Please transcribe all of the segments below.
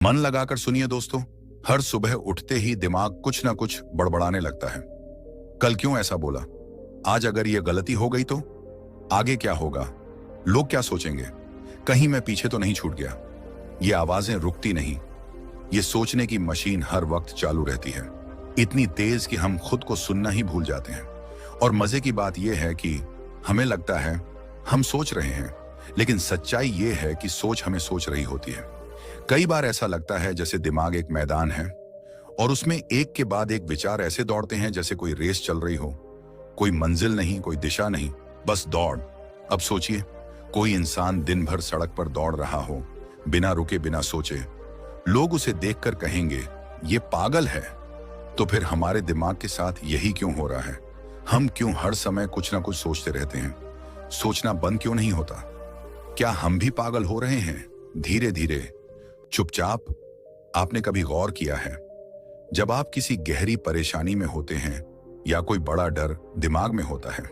मन लगाकर सुनिए दोस्तों। हर सुबह उठते ही दिमाग कुछ ना कुछ बड़बड़ाने लगता है। कल क्यों ऐसा बोला? आज अगर ये गलती हो गई तो? आगे क्या होगा? लोग क्या सोचेंगे? कहीं मैं पीछे तो नहीं छूट गया? ये आवाजें रुकती नहीं। ये सोचने की मशीन हर वक्त चालू रहती है, इतनी तेज कि हम खुद को सुनना ही भूल जाते हैं। और मजे की बात यह है कि हमें लगता है हम सोच रहे हैं, लेकिन सच्चाई ये है कि सोच हमें सोच रही होती है। कई बार ऐसा लगता है जैसे दिमाग एक मैदान है और उसमें एक के बाद एक विचार ऐसे दौड़ते हैं जैसे कोई रेस चल रही हो। कोई मंजिल नहीं, कोई दिशा नहीं, बस दौड़। अब सोचिए, कोई इंसान दिन भर सड़क पर दौड़ रहा हो, बिना रुके बिना सोचे। लोग उसे देखकर कहेंगे ये पागल है। तो फिर हमारे दिमाग के साथ यही क्यों हो रहा है? हम क्यों हर समय कुछ ना कुछ सोचते रहते हैं? सोचना बंद क्यों नहीं होता? क्या हम भी पागल हो रहे हैं धीरे धीरे, चुपचाप? आपने कभी गौर किया है, जब आप किसी गहरी परेशानी में होते हैं या कोई बड़ा डर दिमाग में होता है,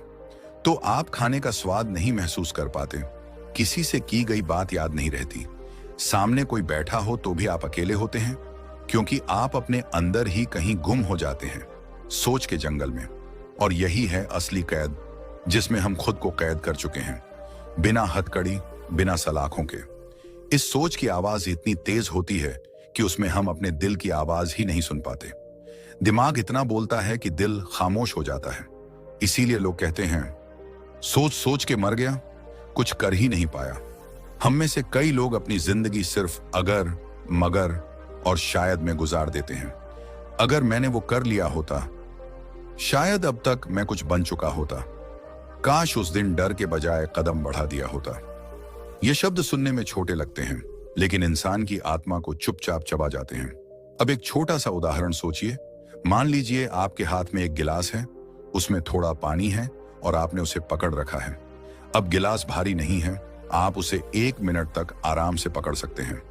तो आप खाने का स्वाद नहीं महसूस कर पाते, किसी से की गई बात याद नहीं रहती, सामने कोई बैठा हो तो भी आप अकेले होते हैं, क्योंकि आप अपने अंदर ही कहीं गुम हो जाते हैं, सोच के जंगल में। और यही है असली कैद, जिसमें हम खुद को कैद कर चुके हैं, बिना हथकड़ी, बिना सलाखों के। इस सोच की आवाज इतनी तेज होती है कि उसमें हम अपने दिल की आवाज ही नहीं सुन पाते। दिमाग इतना बोलता है कि दिल खामोश हो जाता है। इसीलिए लोग कहते हैं सोच सोच के मर गया, कुछ कर ही नहीं पाया। हम में से कई लोग अपनी जिंदगी सिर्फ अगर, मगर और शायद में गुजार देते हैं। अगर मैंने वो कर लिया होता, शायद अब तक मैं कुछ बन चुका होता, काश उस दिन डर के बजाय कदम बढ़ा दिया होता। ये शब्द सुनने में छोटे लगते हैं, लेकिन इंसान की आत्मा को चुपचाप चबा जाते हैं। अब एक छोटा सा उदाहरण सोचिए। मान लीजिए आपके हाथ में एक गिलास है, उसमें थोड़ा पानी है और आपने उसे पकड़ रखा है। अब गिलास भारी नहीं है, आप उसे 1 मिनट तक आराम से पकड़ सकते हैं।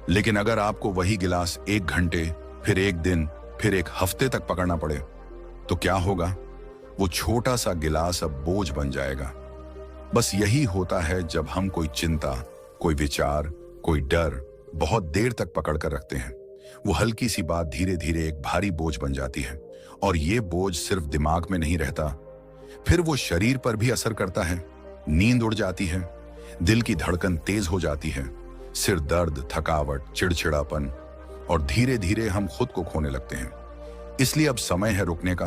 लेकिन अगर आपको वही गिलास 1 घंटे, फिर 1 दिन, फिर 1 हफ्ते तक पकड़ना पड़े, तो क्या होगा? वो छोटा सा गिलास अब बोझ बन जाएगा। बस यही होता है जब हम कोई चिंता, कोई विचार, कोई डर बहुत देर तक पकड़ कर रखते हैं। वो हल्की सी बात धीरे धीरे एक भारी बोझ बन जाती है। और ये बोझ सिर्फ दिमाग में नहीं रहता, फिर वो शरीर पर भी असर करता है। नींद उड़ जाती है, दिल की धड़कन तेज हो जाती है, सिर दर्द, थकावट, चिड़चिड़ापन, और धीरे धीरे हम खुद को खोने लगते हैं। इसलिए अब समय है रुकने का।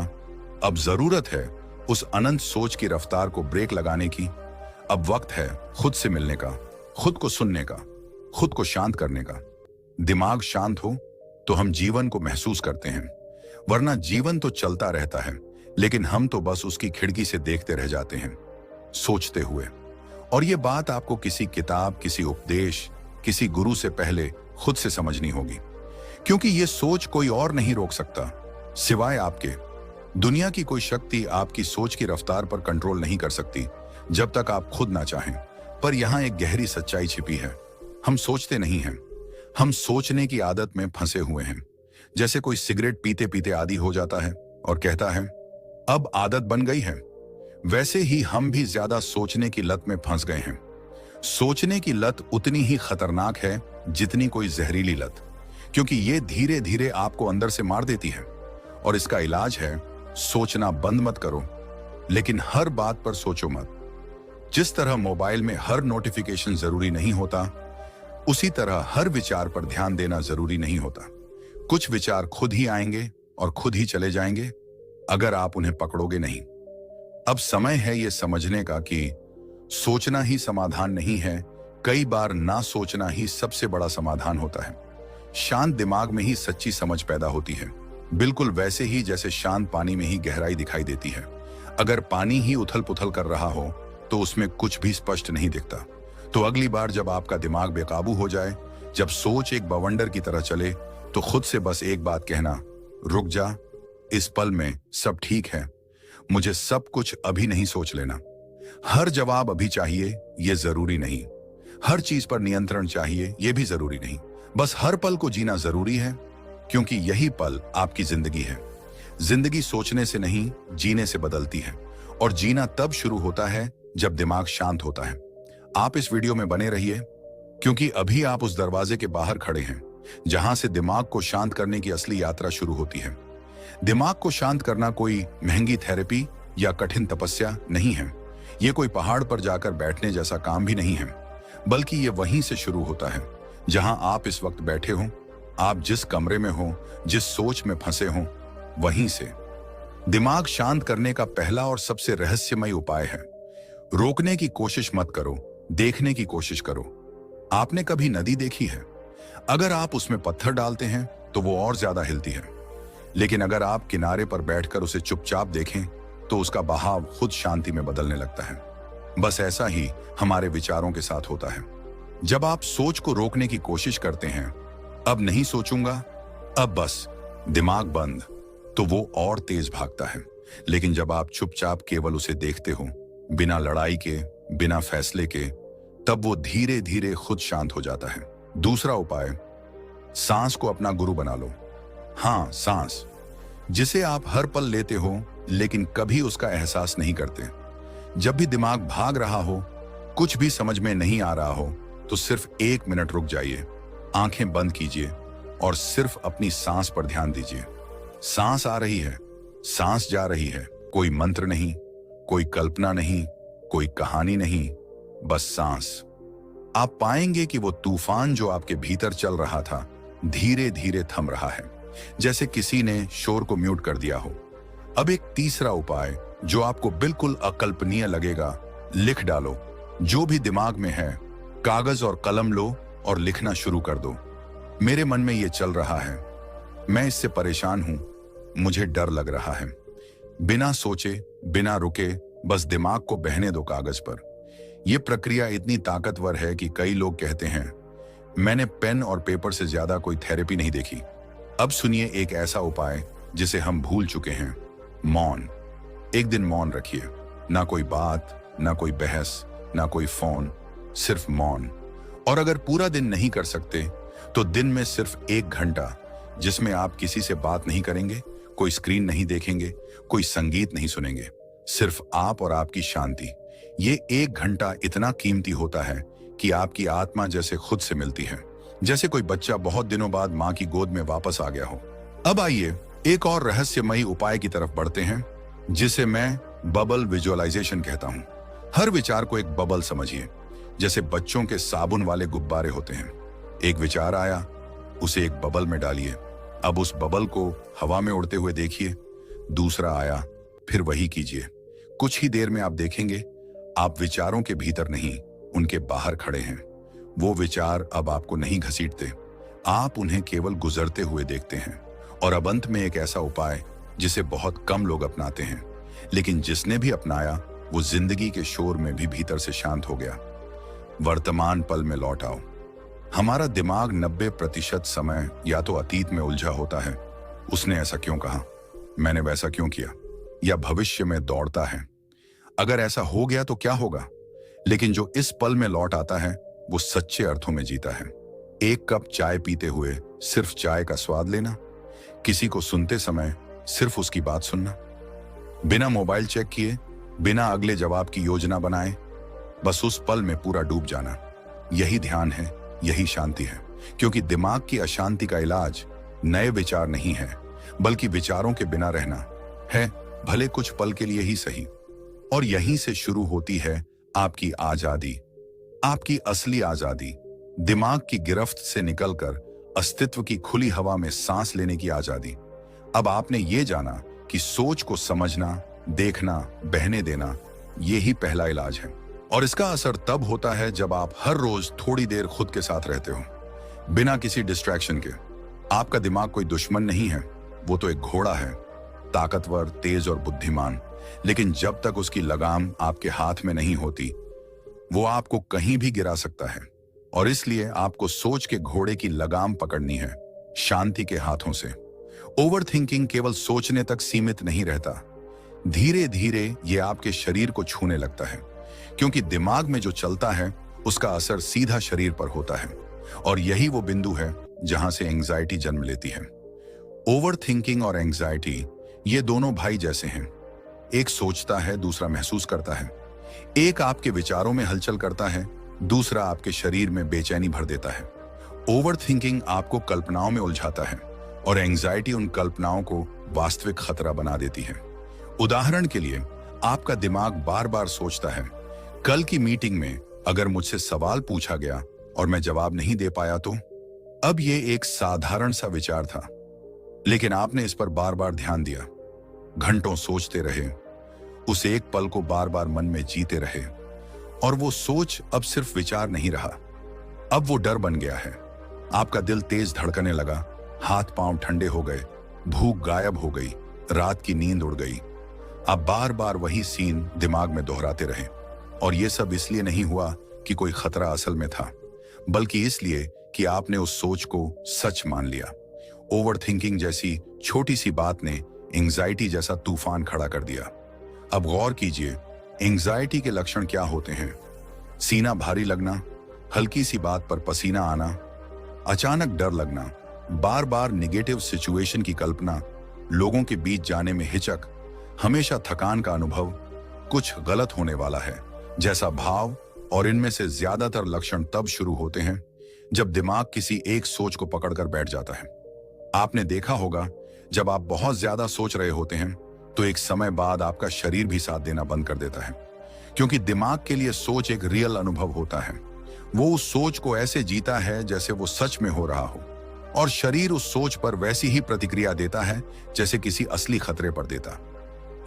अब जरूरत है उस अनंत सोच की रफ्तार को ब्रेक लगाने की। अब वक्त है खुद से मिलने का, खुद को सुनने का, खुद को शांत करने का। दिमाग शांत हो तो हम जीवन को महसूस करते हैं, वरना जीवन तो चलता रहता है, लेकिन हम तो बस उसकी खिड़की से देखते रह जाते हैं, सोचते हुए। और ये बात आपको किसी किताब, किसी उपदेश, किसी गुरु से पहले खुद से समझनी होगी, क्योंकि ये सोच कोई और नहीं रोक सकता सिवाय आपके। दुनिया की कोई शक्ति आपकी सोच की रफ्तार पर कंट्रोल नहीं कर सकती जब तक आप खुद ना चाहें। पर यहां एक गहरी सच्चाई छिपी है, हम सोचते नहीं हैं, हम सोचने की आदत में फंसे हुए हैं। जैसे कोई सिगरेट पीते पीते आदी हो जाता है और कहता है अब आदत बन गई है, वैसे ही हम भी ज्यादा सोचने की लत में फंस गए हैं। सोचने की लत उतनी ही खतरनाक है जितनी कोई जहरीली लत, क्योंकि ये धीरे धीरे आपको अंदर से मार देती है। और इसका इलाज है सोचना बंद मत करो, लेकिन हर बात पर सोचो मत। जिस तरह मोबाइल में हर नोटिफिकेशन जरूरी नहीं होता, उसी तरह हर विचार पर ध्यान देना जरूरी नहीं होता। कुछ विचार खुद ही आएंगे और खुद ही चले जाएंगे, अगर आप उन्हें पकड़ोगे नहीं। अब समय है ये समझने का कि सोचना ही समाधान नहीं है, कई बार ना सोचना ही सबसे बड़ा समाधान होता है। शांत दिमाग में ही सच्ची समझ पैदा होती है, बिल्कुल वैसे ही जैसे शांत पानी में ही गहराई दिखाई देती है। अगर पानी ही उथल पुथल कर रहा हो तो उसमें कुछ भी स्पष्ट नहीं दिखता। तो अगली बार जब आपका दिमाग बेकाबू हो जाए, जब सोच एक बवंडर की तरह चले, तो खुद से बस एक बात कहना, रुक जा, इस पल में सब ठीक है, मुझे सब कुछ अभी नहीं सोच लेना। हर जवाब अभी चाहिए ये जरूरी नहीं, हर चीज पर नियंत्रण चाहिए ये भी जरूरी नहीं। बस हर पल को जीना जरूरी है, क्योंकि यही पल आपकी जिंदगी है। जिंदगी सोचने से नहीं, जीने से बदलती है, और जीना तब शुरू होता है जब दिमाग शांत होता है। आप इस वीडियो में बने रहिए, क्योंकि अभी आप उस दरवाजे के बाहर खड़े हैं जहां से दिमाग को शांत करने की असली यात्रा शुरू होती है। दिमाग को शांत करना कोई महंगी थेरेपी या कठिन तपस्या नहीं है। ये कोई पहाड़ पर जाकर बैठने जैसा काम भी नहीं है, बल्कि ये वहीं से शुरू होता है जहां आप इस वक्त बैठे हो। आप जिस कमरे में हो, जिस सोच में फंसे हो, वहीं से। दिमाग शांत करने का पहला और सबसे रहस्यमय उपाय है, रोकने की कोशिश मत करो, देखने की कोशिश करो। आपने कभी नदी देखी है? अगर आप उसमें पत्थर डालते हैं तो वो और ज्यादा हिलती है, लेकिन अगर आप किनारे पर बैठकर उसे चुपचाप देखें तो उसका बहाव खुद शांति में बदलने लगता है। बस ऐसा ही हमारे विचारों के साथ होता है। जब आप सोच को रोकने की कोशिश करते हैं, अब नहीं सोचूंगा, अब बस दिमाग बंद, तो वो और तेज भागता है। लेकिन जब आप चुपचाप केवल उसे देखते हो, बिना लड़ाई के, बिना फैसले के, तब वो धीरे धीरे खुद शांत हो जाता है। दूसरा उपाय, सांस को अपना गुरु बना लो। हाँ, सांस, जिसे आप हर पल लेते हो लेकिन कभी उसका एहसास नहीं करते। जब भी दिमाग भाग रहा हो, कुछ भी समझ में नहीं आ रहा हो, तो सिर्फ 1 मिनट रुक जाइए, आंखें बंद कीजिए और सिर्फ अपनी सांस पर ध्यान दीजिए। सांस आ रही है, सांस जा रही है। कोई मंत्र नहीं, कोई कल्पना नहीं, कोई कहानी नहीं, बस सांस। आप पाएंगे कि वो तूफान जो आपके भीतर चल रहा था, धीरे धीरे थम रहा है, जैसे किसी ने शोर को म्यूट कर दिया हो। अब एक तीसरा उपाय जो आपको बिल्कुल अकल्पनीय लगेगा, लिख डालो। जो भी दिमाग में है, कागज और कलम लो और लिखना शुरू कर दो। मेरे मन में ये चल रहा है, मैं इससे परेशान हूं, मुझे डर लग रहा है। बिना सोचे, बिना रुके, बस दिमाग को बहने दो कागज पर। यह प्रक्रिया इतनी ताकतवर है कि कई लोग कहते हैं, मैंने पेन और पेपर से ज्यादा कोई थेरेपी नहीं देखी। अब सुनिए एक ऐसा उपाय जिसे हम भूल चुके हैं, मौन। एक दिन मौन रखिए, ना कोई बात, ना कोई बहस, ना कोई फोन, सिर्फ मौन। और अगर पूरा दिन नहीं कर सकते तो दिन में सिर्फ 1 घंटा, जिसमें आप किसी से बात नहीं करेंगे, कोई स्क्रीन नहीं देखेंगे, कोई संगीत नहीं सुनेंगे, सिर्फ आप और आपकी शांति। ये 1 घंटा इतना कीमती होता है कि आपकी आत्मा जैसे खुद से मिलती है, जैसे कोई बच्चा बहुत दिनों बाद मां की गोद में वापस आ गया हो। अब आइए एक और रहस्यमयी उपाय की तरफ बढ़ते हैं, जिसे मैं बबल विजुअलाइजेशन कहता हूं। हर विचार को एक बबल समझिए, जैसे बच्चों के साबुन वाले गुब्बारे होते हैं। एक विचार आया, उसे एक बबल में डालिए। अब उस बबल को हवा में उड़ते हुए देखिए। दूसरा आया, फिर वही कीजिए। कुछ ही देर में आप देखेंगे आप विचारों के भीतर नहीं, उनके बाहर खड़े हैं। वो विचार अब आपको नहीं घसीटते, आप उन्हें केवल गुजरते हुए देखते हैं। और अब अंत में एक ऐसा उपाय जिसे बहुत कम लोग अपनाते हैं, लेकिन जिसने भी अपनाया वो जिंदगी के शोर में भी भीतर से शांत हो गया। वर्तमान पल में लौट आओ। हमारा दिमाग 90% समय या तो अतीत में उलझा होता है, उसने ऐसा क्यों कहा, मैंने वैसा क्यों किया, या भविष्य में दौड़ता है, अगर ऐसा हो गया तो क्या होगा। लेकिन जो इस पल में लौट आता है वो सच्चे अर्थों में जीता है। 1 कप चाय पीते हुए सिर्फ चाय का स्वाद लेना, किसी को सुनते समय सिर्फ उसकी बात सुनना, बिना मोबाइल चेक किए, बिना अगले जवाब की योजना बनाए, बस उस पल में पूरा डूब जाना। यही ध्यान है, यही शांति है। क्योंकि दिमाग की अशांति का इलाज नए विचार नहीं है, बल्कि विचारों के बिना रहना है, भले कुछ पल के लिए ही सही। और यहीं से शुरू होती है आपकी आजादी, आपकी असली आजादी। दिमाग की गिरफ्त से निकलकर अस्तित्व की खुली हवा में सांस लेने की आजादी। अब आपने ये जाना कि सोच को समझना, देखना, बहने देना, ये ही पहला इलाज है। और इसका असर तब होता है जब आप हर रोज थोड़ी देर खुद के साथ रहते हो, बिना किसी डिस्ट्रैक्शन के। आपका दिमाग कोई दुश्मन नहीं है, वो तो एक घोड़ा है, ताकतवर, तेज और बुद्धिमान। लेकिन जब तक उसकी लगाम आपके हाथ में नहीं होती, वो आपको कहीं भी गिरा सकता है। और इसलिए आपको सोच के घोड़े की लगाम पकड़नी है, शांति के हाथों से। ओवर थिंकिंग केवल सोचने तक सीमित नहीं रहता, धीरे धीरे ये आपके शरीर को छूने लगता है, क्योंकि दिमाग में जो चलता है उसका असर सीधा शरीर पर होता है। और यही वो बिंदु है जहां से एंजाइटी जन्म लेती है। ओवर थिंकिंग और एंजाइटी ये दोनों भाई जैसे हैं, एक सोचता है, दूसरा महसूस करता है। एक आपके विचारों में हलचल करता है, दूसरा आपके शरीर में बेचैनी भर देता है। ओवर थिंकिंग आपको कल्पनाओं में उलझाता है और एंजाइटी उन कल्पनाओं को वास्तविक खतरा बना देती है। उदाहरण के लिए, आपका दिमाग बार बार सोचता है, कल की मीटिंग में अगर मुझसे सवाल पूछा गया और मैं जवाब नहीं दे पाया तो। अब यह एक साधारण सा विचार था, लेकिन आपने इस पर बार बार ध्यान दिया, घंटों सोचते रहे, उस एक पल को बार बार मन में जीते रहे, और वो सोच अब सिर्फ विचार नहीं रहा, अब वो डर बन गया है। आपका दिल तेज धड़कने लगा, हाथ पांव ठंडे हो गए, भूख गायब हो गई, रात की नींद उड़ गई। आप बार बार वही सीन दिमाग में दोहराते रहे, और ये सब इसलिए नहीं हुआ कि कोई खतरा असल में था, बल्कि इसलिए कि आपने उस सोच को सच मान लिया। ओवर थिंकिंग जैसी छोटी सी बात ने एंजाइटी जैसा तूफान खड़ा कर दिया। अब गौर कीजिए, एंजाइटी के लक्षण क्या होते हैं? सीना भारी लगना, हल्की सी बात पर पसीना आना, अचानक डर लगना, बार बार निगेटिव सिचुएशन की कल्पना, लोगों के बीच जाने में हिचक, हमेशा थकान का अनुभव, कुछ गलत होने वाला है जैसा भाव। और इनमें से ज्यादातर लक्षण तब शुरू होते हैं जब दिमाग किसी एक सोच को पकड़कर बैठ जाता है। आपने देखा होगा, जब आप बहुत ज्यादा सोच रहे होते हैं तो एक समय बाद आपका शरीर भी साथ देना बंद कर देता है, क्योंकि दिमाग के लिए सोच एक रियल अनुभव होता है। वो उस सोच को ऐसे जीता है जैसे वो सच में हो रहा हो, और शरीर उस सोच पर वैसी ही प्रतिक्रिया देता है जैसे किसी असली खतरे पर देता।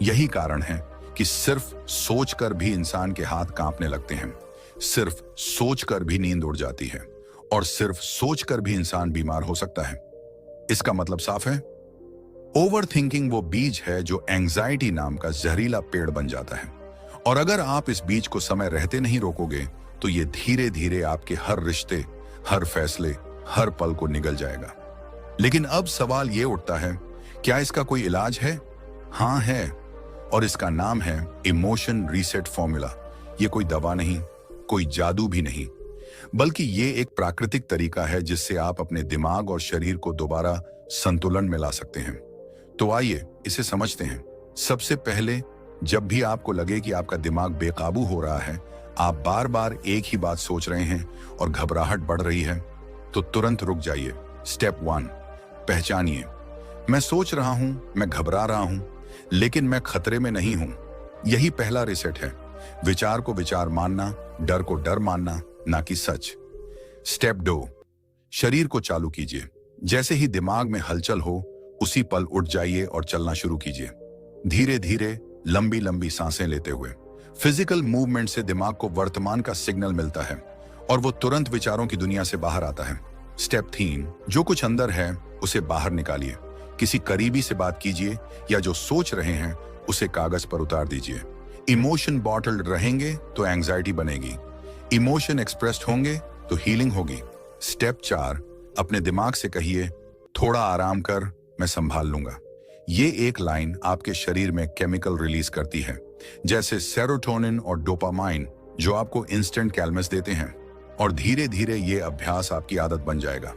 यही कारण है कि सिर्फ सोचकर भी इंसान के हाथ कांपने लगते हैं, सिर्फ सोचकर भी नींद उड़ जाती है, और सिर्फ सोचकर भी इंसान बीमार हो सकता है। इसका मतलब साफ है, ओवर थिंकिंग वो बीज है जो एंजाइटी नाम का जहरीला पेड़ बन जाता है, और अगर आप इस बीज को समय रहते नहीं रोकोगे तो ये धीरे धीरे आपके हर रिश्ते, हर फैसले, हर पल को निगल जाएगा। लेकिन अब सवाल ये उठता है, क्या इसका कोई इलाज है? हाँ है, और इसका नाम है इमोशन रीसेट फॉर्मूला। ये कोई दवा नहीं, कोई जादू भी नहीं, बल्कि ये एक प्राकृतिक तरीका है जिससे आप अपने दिमाग और शरीर को दोबारा संतुलन में ला सकते हैं। तो आइए इसे समझते हैं। सबसे पहले, जब भी आपको लगे कि आपका दिमाग बेकाबू हो रहा है, आप बार बार एक ही बात सोच रहे हैं और घबराहट बढ़ रही है, तो तुरंत रुक जाइए। स्टेप 1, पहचानिए। मैं सोच रहा हूं, मैं घबरा रहा हूं, लेकिन मैं खतरे में नहीं हूं। यही पहला रिसेट है। विचार को विचार मानना, डर को डर मानना, ना कि सच। स्टेप 2, शरीर को चालू कीजिए। जैसे ही दिमाग में हलचल हो, उसी पल उठ जाइए और चलना शुरू कीजिए। धीरे धीरे, लंबी लंबी सांसें लेते हुए। फिजिकल मूवमेंट से दिमाग को वर्तमान का सिग्नल मिलता है और वो तुरंत विचारों की दुनिया से बाहर आता है। स्टेप 3, जो कुछ अंदर है उसे बाहर निकालिए। किसी करीबी से बात कीजिए, या जो सोच रहे हैं उसे कागज पर उतार दीजिए। इमोशन बॉटल्ड रहेंगे तो एंजाइटी बनेगी, इमोशन एक्सप्रेस्ड होंगे तो हीलिंग होगी। स्टेप 4, अपने दिमाग से कहिए, थोड़ा आराम कर, मैं संभाल लूंगा। ये एक लाइन आपके शरीर में केमिकल रिलीज करती है, जैसे सेरोटोनिन और डोपामाइन, जो आपको इंस्टेंट कैलमस देते हैं, और धीरे धीरे ये अभ्यास आपकी आदत बन जाएगा।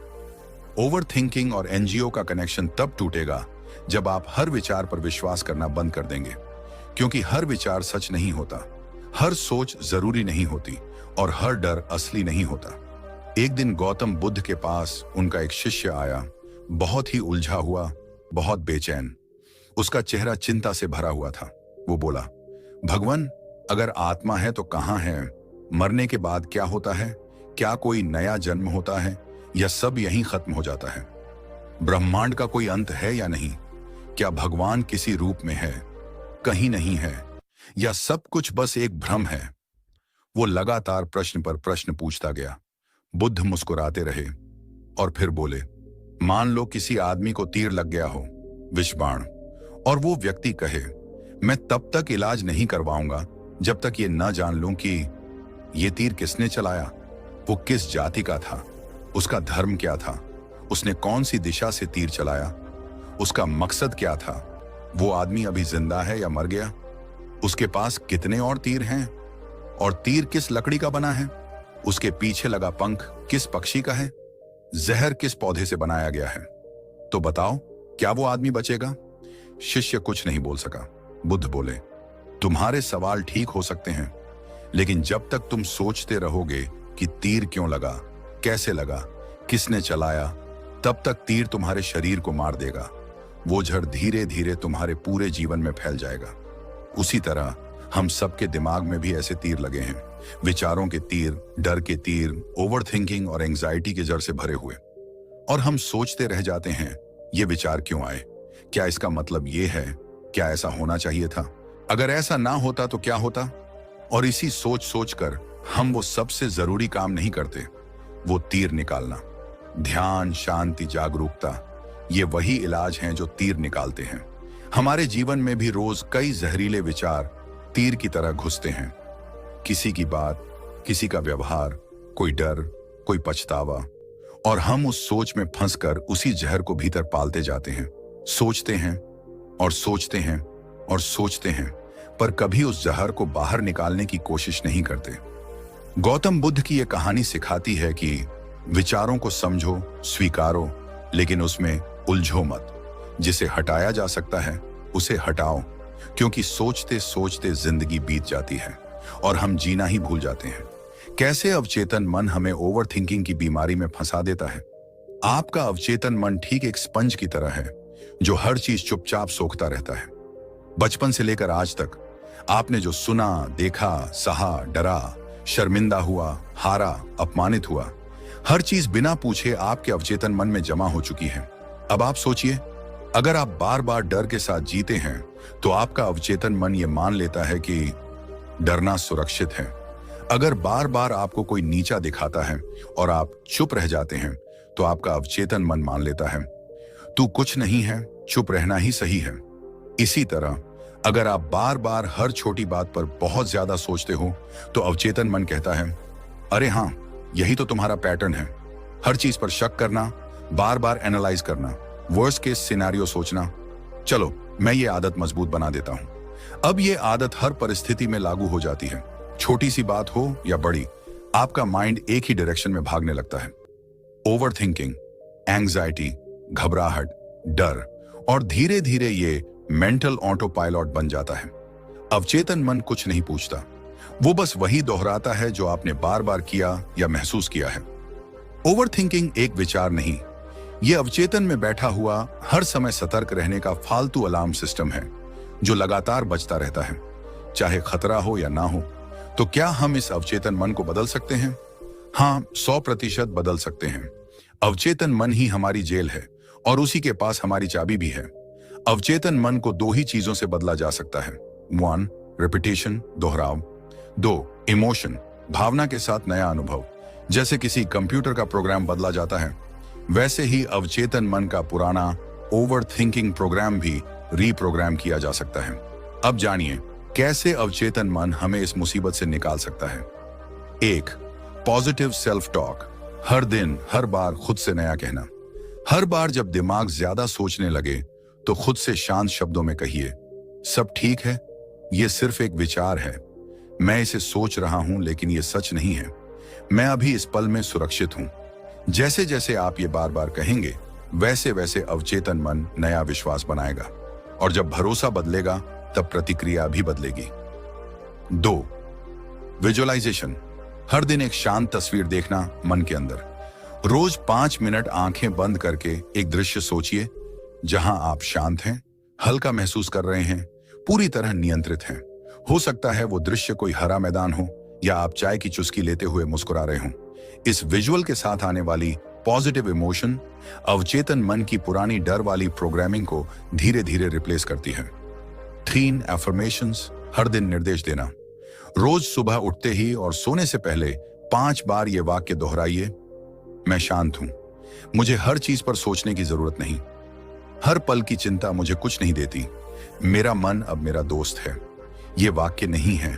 ओवर थिंकिंग और एनजीओ का कनेक्शन तब टूटेगा जब आप हर विचार पर विश्वास करना बंद कर देंगे, क्योंकि हर विचार सच नहीं होता, हर सोच जरूरी नहीं होती, और हर डर असली नहीं होता। एक दिन गौतम बुद्ध के पास उनका एक शिष्य आया, बहुत ही उलझा हुआ, बहुत बेचैन। उसका चेहरा चिंता से भरा हुआ था। वो बोला, भगवान, अगर आत्मा है तो कहाँ है? मरने के बाद क्या होता है? क्या कोई नया जन्म होता है, या सब यहीं खत्म हो जाता है? ब्रह्मांड का कोई अंत है या नहीं? क्या भगवान किसी रूप में है, कहीं नहीं है, या सब कुछ बस एक भ्रम है? वो लगातार प्रश्न पर प्रश्न पूछता गया। बुद्ध मुस्कुराते रहे और फिर बोले, मान लो किसी आदमी को तीर लग गया हो, विषबाण, और वो व्यक्ति कहे, मैं तब तक इलाज नहीं करवाऊंगा जब तक ये न जान लूं कि ये तीर किसने चलाया, वो किस जाति का था, उसका धर्म क्या था, उसने कौन सी दिशा से तीर चलाया, उसका मकसद क्या था, वो आदमी अभी जिंदा है या मर गया, उसके पास कितने और तीर हैं, और तीर किस लकड़ी का बना है, उसके पीछे लगा पंख किस पक्षी का है, जहर किस पौधे से बनाया गया है। तो बताओ, क्या वो आदमी बचेगा? शिष्य कुछ नहीं बोल सका। बुद्ध बोले, तुम्हारे सवाल ठीक हो सकते हैं, लेकिन जब तक तुम सोचते रहोगे कि तीर क्यों लगा, कैसे लगा, किसने चलाया, तब तक तीर तुम्हारे शरीर को मार देगा। वो झड़ धीरे धीरे तुम्हारे पूरे जीवन में फैल जाएगा। उसी तरह हम सबके दिमाग में भी ऐसे तीर लगे हैं, विचारों के तीर, डर के तीर, ओवर थिंकिंग और एंग्जाइटी के जड़ से भरे हुए। और हम सोचते रह जाते हैं, ये विचार क्यों आए, क्या इसका मतलब ये है, क्या ऐसा होना चाहिए था, अगर ऐसा ना होता तो क्या होता। और इसी सोच सोच कर हम वो सबसे जरूरी काम नहीं करते, वो तीर निकालना। ध्यान, शांति, जागरूकता, ये वही इलाज हैं जो तीर निकालते हैं। हमारे जीवन में भी रोज कई जहरीले विचार तीर की तरह घुसते हैं। किसी की बात, किसी का व्यवहार, कोई डर, कोई पछतावा, और हम उस सोच में फंसकर उसी जहर को भीतर पालते जाते हैं। सोचते हैं और सोचते हैं और सोचते हैं, पर कभी उस जहर को बाहर निकालने की कोशिश नहीं करते। गौतम बुद्ध की यह कहानी सिखाती है कि विचारों को समझो, स्वीकारो, लेकिन उसमें उलझो मत। जिसे हटाया जा सकता है उसे हटाओ, क्योंकि सोचते सोचते जिंदगी बीत जाती है और हम जीना ही भूल जाते हैं। कैसे अवचेतन मन हमें ओवर थिंकिंग की बीमारी में फंसा देता है। आपका अवचेतन मन ठीक एक स्पंज की तरह है जो हर चीज चुपचाप सोखता रहता है। बचपन से लेकर आज तक आपने जो सुना, देखा, सहा, डरा, शर्मिंदा हुआ, हारा, अपमानित हुआ, हर चीज बिना पूछे आपके अवचेतन मन में जमा हो चुकी है। अब आप सोचिए, अगर आप बार बार डर के साथ जीते हैं तो आपका अवचेतन मन ये मान लेता है कि डरना सुरक्षित है। अगर बार बार आपको कोई नीचा दिखाता है और आप चुप रह जाते हैं तो आपका अवचेतन मन मान लेता है तू कुछ नहीं है, चुप रहना ही सही है। इसी तरह अगर आप बार बार हर छोटी बात पर बहुत ज्यादा सोचते हो तो अवचेतन मन कहता है, अरे हाँ, यही तो तुम्हारा पैटर्न है, हर चीज पर शक करना, बार बार एनालाइज करना, वर्स्ट केस सिनेरियो सोचना। चलो मैं ये आदत मजबूत बना देता हूं। अब ये आदत हर परिस्थिति में लागू हो जाती है। छोटी सी बात हो या बड़ी, आपका माइंड एक ही डायरेक्शन में भागने लगता है। ओवर थिंकिंग, एंग्जाइटी, घबराहट, डर, और धीरे धीरे ये मेंटल ऑटो पायलट बन जाता है। अवचेतन मन कुछ नहीं पूछता, वो बस वही दोहराता है जो आपने बार बार किया या महसूस किया है। ओवर थिंकिंग एक विचार नहीं, ये अवचेतन में बैठा हुआ हर समय सतर्क रहने का फालतू अलार्म सिस्टम है जो लगातार बजता रहता है, चाहे खतरा हो या ना हो। तो क्या हम इस अवचेतन मन को बदल सकते हैं? हाँ, 100% बदल सकते हैं। अवचेतन मन ही हमारी जेल है और उसी के पास हमारी चाबी भी है। अवचेतन मन को दो ही चीजों से बदला जा सकता है। 1. रिपीटेशन, दोहराव। 2. इमोशन, भावना के साथ नया अनुभव। जैसे किसी कंप्यूटर का प्रोग्राम बदला जाता है, वैसे ही अवचेतन मन का पुराना ओवर थिंकिंग प्रोग्राम भी रीप्रोग्राम किया जा सकता है। अब जानिए कैसे अवचेतन मन हमें इस मुसीबत से निकाल सकता है। 1. Positive self talk. हर दिन, हर बार खुद से नया कहना। हर बार जब दिमाग ज्यादा सोचने लगे तो खुद से शांत शब्दों में कहिए, सब ठीक है, ये सिर्फ एक विचार है, मैं इसे सोच रहा हूं लेकिन ये सच नहीं है, मैं अभी इस पल में सुरक्षित हूं। जैसे जैसे आप ये बार बार कहेंगे वैसे वैसे अवचेतन मन नया विश्वास बनाएगा, और जब भरोसा बदलेगा तब प्रतिक्रिया भी बदलेगी। 2. विजुअलाइजेशन। हर दिन एक शांत तस्वीर देखना मन के अंदर। रोज 5 मिनट आंखें बंद करके एक दृश्य सोचिए जहां आप शांत हैं, हल्का महसूस कर रहे हैं, पूरी तरह नियंत्रित हैं। हो सकता है वो दृश्य कोई हरा मैदान हो या आप चाय की चुस्की लेते हुए मुस्कुरा रहे हों। इस विजुअल के साथ आने वाली पॉजिटिव इमोशन अवचेतन मन की पुरानी डर वाली प्रोग्रामिंग को धीरे धीरे रिप्लेस करती है। 3. एफर्मेशंस। हर दिन निर्देश देना। रोज सुबह उठते ही और सोने से पहले 5 बार ये वाक्य दोहराइए, मैं शांत हूं, मुझे हर चीज पर सोचने की जरूरत नहीं, हर पल की चिंता मुझे कुछ नहीं देती, मेरा मन अब मेरा दोस्त है। ये वाक्य नहीं है,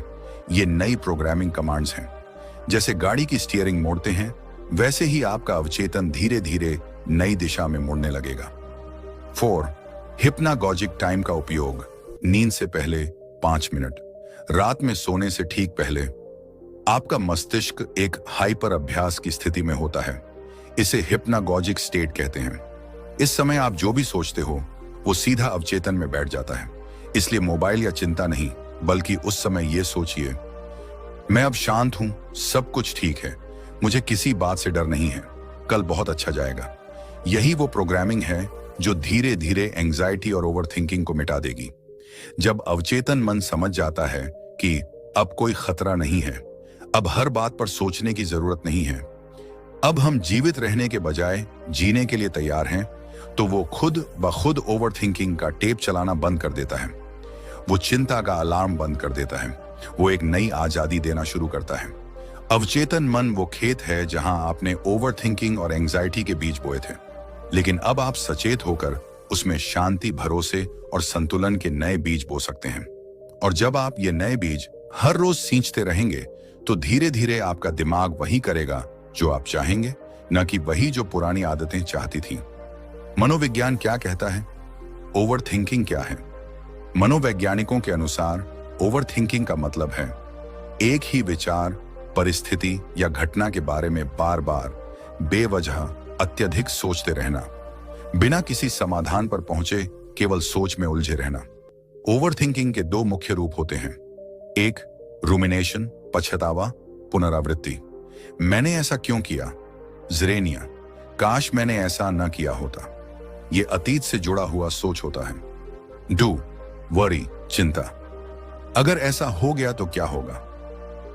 ये नई प्रोग्रामिंग कमांड्स हैं। जैसे गाड़ी की स्टीयरिंग मोड़ते हैं वैसे ही आपका अवचेतन धीरे धीरे नई दिशा में मुड़ने लगेगा। 4. हिप्नागॉजिक टाइम का उपयोग। नींद से पहले 5 मिनट, रात में सोने से ठीक पहले। आपका मस्तिष्क एक हाइपर अभ्यास की स्थिति में होता है, इसे हिप्नागॉजिक स्टेट कहते हैं। इस समय आप जो भी सोचते हो वो सीधा अवचेतन में बैठ जाता है। इसलिए मोबाइल या चिंता नहीं, बल्कि उस समय ये सोचिए, मैं अब शांत हूं, सब कुछ ठीक है, मुझे किसी बात से डर नहीं है, कल बहुत अच्छा जाएगा। यही वो प्रोग्रामिंग है जो धीरे धीरे एंजाइटी और ओवरथिंकिंग को मिटा देगी। जब अवचेतन मन समझ जाता है कि अब कोई खतरा नहीं है, अब हर बात पर सोचने की जरूरत नहीं है, अब हम जीवित रहने के बजाय जीने के लिए तैयार हैं, तो वो खुद ब खुद ओवरथिंकिंग का टेप चलाना बंद कर देता है। वो चिंता का अलार्म बंद कर देता है। वो एक नई आजादी देना शुरू करता है। अवचेतन मन वो खेत है जहां आपने ओवरथिंकिंग और एंजाइटी के बीज बोए थे, लेकिन अब आप सचेत होकर उसमें शांति, भरोसे और संतुलन के नए बीज बो सकते हैं। और जब आप ये नए बीज हर रोज सींचते रहेंगे, तो धीरे धीरे आपका दिमाग वही करेगा जो आप चाहेंगे, न कि वही जो पुरानी आदतें चाहती थी। मनोविज्ञान क्या कहता है? ओवरथिंकिंग क्या है? मनोवैज्ञानिकों के अनुसार ओवरथिंकिंग का मतलब है एक ही विचार, परिस्थिति या घटना के बारे में बार बार बेवजह अत्यधिक सोचते रहना, बिना किसी समाधान पर पहुंचे केवल सोच में उलझे रहना। ओवरथिंकिंग के दो मुख्य रूप होते हैं। एक, रूमिनेशन, पछतावा, पुनरावृत्ति। मैंने ऐसा क्यों किया? ज़रेनिया, काश मैंने ऐसा न किया होता। यह अतीत से जुड़ा हुआ सोच होता है। डू, वरी, चिंता। अगर ऐसा हो गया तो क्या होगा?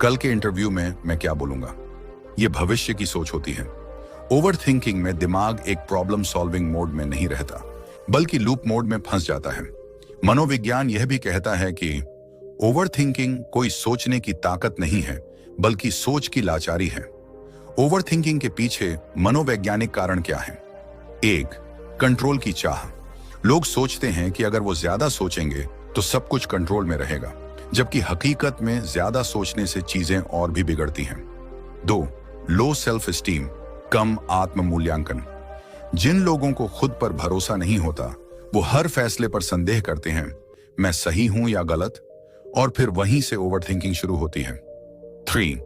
कल के इंटरव्यू में मैं क्या बोलूंगा? यह भविष्य की सोच होती है। ओवरथिंकिंग में दिमाग एक प्रॉब्लम सॉल्विंग मोड में नहीं रहता, बल्कि लूप मोड में फंस जाता है। मनोविज्ञान यह भी कहता है कि ओवरथिंकिंग कोई सोचने की ताकत नहीं है, बल्कि सोच की लाचारी है। ओवरथिंकिंग के पीछे मनोवैज्ञानिक कारण क्या है? एक, कंट्रोल की चाह। लोग सोचते हैं कि अगर वो ज्यादा सोचेंगे तो सब कुछ कंट्रोल में रहेगा, जबकि हकीकत में ज्यादा सोचने से चीजें और भी बिगड़ती हैं। दो, लो सेल्फ एस्टीम, कम आत्म मूल्यांकन। जिन लोगों को खुद पर भरोसा नहीं होता, वो हर फैसले पर संदेह करते हैं, मैं सही हूं या गलत, और फिर वहीं से ओवरथिंकिंग शुरू होती है। 3,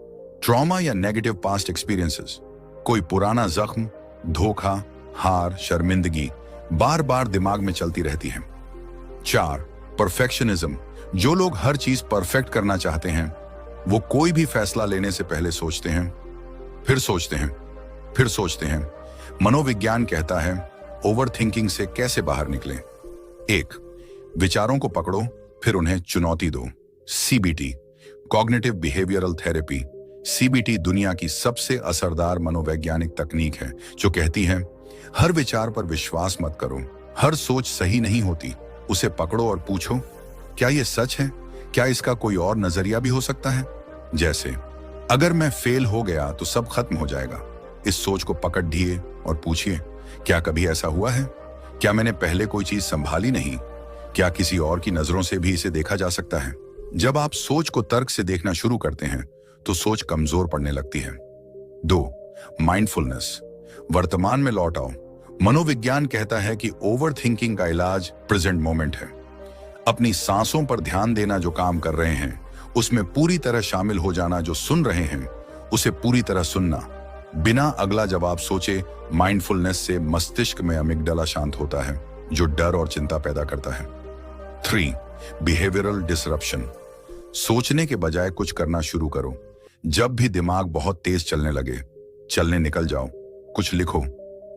ट्रॉमा या नेगेटिव पास्ट एक्सपीरियंसेस। कोई पुराना जख्म, धोखा, हार, शर्मिंदगी बार बार दिमाग में चलती रहती है। 4, परफेक्शनिज्म। जो लोग हर चीज परफेक्ट करना चाहते हैं, वो कोई भी फैसला लेने से पहले सोचते हैं, फिर सोचते हैं, फिर सोचते हैं। मनोविज्ञान कहता है ओवरथिंकिंग से कैसे बाहर निकलें। 1, विचारों को पकड़ो, फिर उन्हें चुनौती दो। CBT, cognitive behavioural therapy. CBT दुनिया की सबसे असरदार मनोवैज्ञानिक तकनीक है, जो कहती है हर विचार पर विश्वास मत करो, हर सोच सही नहीं होती, उसे पकड़ो और पूछो, क्या यह सच है? क्या इसका कोई और नजरिया भी हो सकता है? जैसे, अगर मैं फेल हो गया तो सब खत्म हो जाएगा। इस सोच को पकड़ ढिए और पूछिए, क्या कभी ऐसा हुआ है? क्या मैंने पहले कोई चीज संभाली नहीं? क्या किसी और की नजरों से भी इसे देखा जा सकता है? जब आप सोच को तर्क से देखना शुरू करते हैं, तो सोच कमजोर पड़ने लगती है। 2, माइंडफुलनेस, वर्तमान में लौट आओ। मनोविज्ञान कहता है कि ओवरथिंकिंग का इलाज प्रेजेंट मोमेंट है। अपनी सांसों पर ध्यान देना, जो काम कर रहे हैं उसमें पूरी तरह शामिल हो जाना, जो सुन रहे हैं उसे पूरी तरह सुनना, बिना अगला जवाब सोचे। माइंडफुलनेस से मस्तिष्क में अमिगडाला शांत होता है, जो डर और चिंता पैदा करता है। 3, बिहेवियरल डिसरप्शन, सोचने के बजाय कुछ करना शुरू करो। जब भी दिमाग बहुत तेज चलने लगे, चलने निकल जाओ, कुछ लिखो,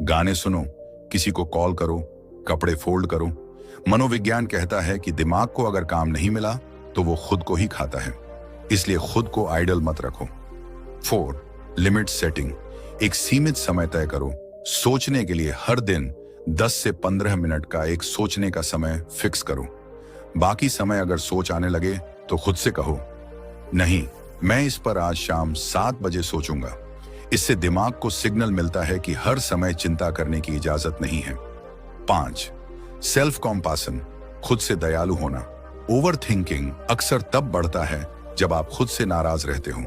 गाने सुनो, किसी को कॉल करो, कपड़े फोल्ड करो। मनोविज्ञान कहता है कि दिमाग को अगर काम नहीं मिला तो वो खुद को ही खाता है, इसलिए खुद को आइडल मत रखो। 4, लिमिट सेटिंग, एक सीमित समय तय करो। सोचने के लिए हर दिन 10 से 15 मिनट का एक सोचने का समय फिक्स करो। बाकी समय अगर सोच आने लगे तो खुद से कहो, नहीं, मैं इस पर आज शाम 7 बजे सोचूंगा। इससे दिमाग को सिग्नल मिलता है कि हर समय चिंता करने की इजाजत नहीं है। 5, सेल्फ कॉम्पासन, खुद से दयालु होना। ओवरथिंकिंग अक्सर तब बढ़ता है जब आप खुद से नाराज रहते हो।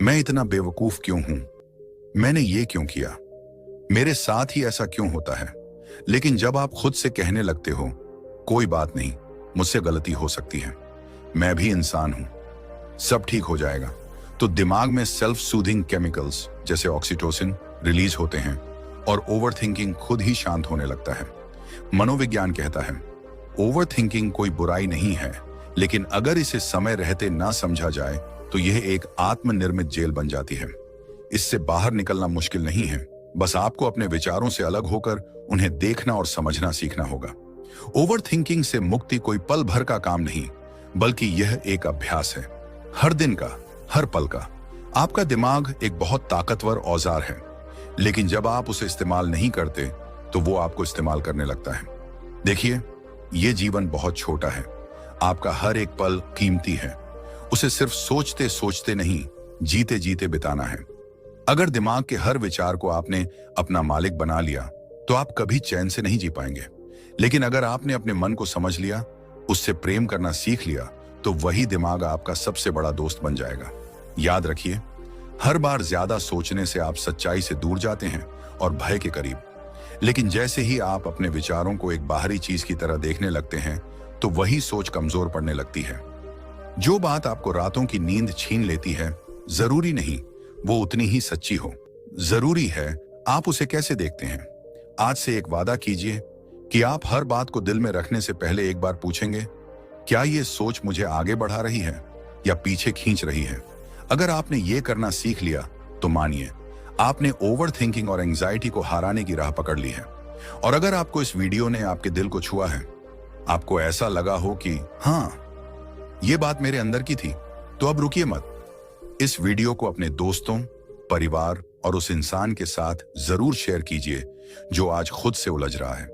मैं इतना बेवकूफ क्यों हूं? मैंने ये क्यों किया? मेरे साथ ही ऐसा क्यों होता है? लेकिन जब आप खुद से कहने लगते हो, कोई बात नहीं, मुझसे गलती हो सकती है, मैं भी इंसान हूं, सब ठीक हो जाएगा, तो दिमाग में सेल्फ सूदिंग केमिकल्स जैसे ऑक्सीटोसिन रिलीज होते हैं और ओवरथिंकिंग खुद ही शांत होने लगता है। मनोविज्ञान कहता है ओवरथिंकिंग कोई बुराई नहीं है, लेकिन अगर इसे समय रहते ना समझा जाए तो यह एक आत्मनिर्मित जेल बन जाती है। इससे बाहर निकलना मुश्किल नहीं है, बस आपको अपने विचारों से अलग होकर उन्हें देखना और समझना सीखना होगा। ओवर थिंकिंग से मुक्ति कोई पल भर का काम नहीं, बल्कि यह एक अभ्यास है, हर दिन का, हर पल का। आपका दिमाग एक बहुत ताकतवर औजार है, लेकिन जब आप उसे इस्तेमाल नहीं करते तो वो आपको इस्तेमाल करने लगता है। देखिए, ये जीवन बहुत छोटा है, आपका हर एक पल कीमती है। उसे सिर्फ सोचते सोचते नहीं, जीते जीते बिताना है। अगर दिमाग के हर विचार को आपने अपना मालिक बना लिया तो आप कभी चैन से नहीं जी पाएंगे। लेकिन अगर आपने अपने मन को समझ लिया, उससे प्रेम करना सीख लिया, तो वही दिमाग आपका सबसे बड़ा दोस्त बन जाएगा। याद रखिए, हर बार ज्यादा सोचने से आप सच्चाई से दूर जाते हैं और भय के करीब। लेकिन जैसे ही आप अपने विचारों को एक बाहरी चीज की तरह देखने लगते हैं, तो वही सोच कमजोर पड़ने लगती है। जो बात आपको रातों की नींद छीन लेती है, जरूरी नहीं वो उतनी ही सच्ची हो। जरूरी है आप उसे कैसे देखते हैं। आज से एक वादा कीजिए कि आप हर बात को दिल में रखने से पहले एक बार पूछेंगे, क्या ये सोच मुझे आगे बढ़ा रही है या पीछे खींच रही है। अगर आपने ये करना सीख लिया तो मानिए, आपने ओवर थिंकिंग और एंजाइटी को हराने की राह पकड़ ली है। और अगर आपको इस वीडियो ने आपके दिल को छुआ है, आपको ऐसा लगा हो कि हाँ, ये बात मेरे अंदर की थी, तो अब रुकिए मत। इस वीडियो को अपने दोस्तों, परिवार और उस इंसान के साथ जरूर शेयर कीजिए जो आज खुद से उलझ रहा है।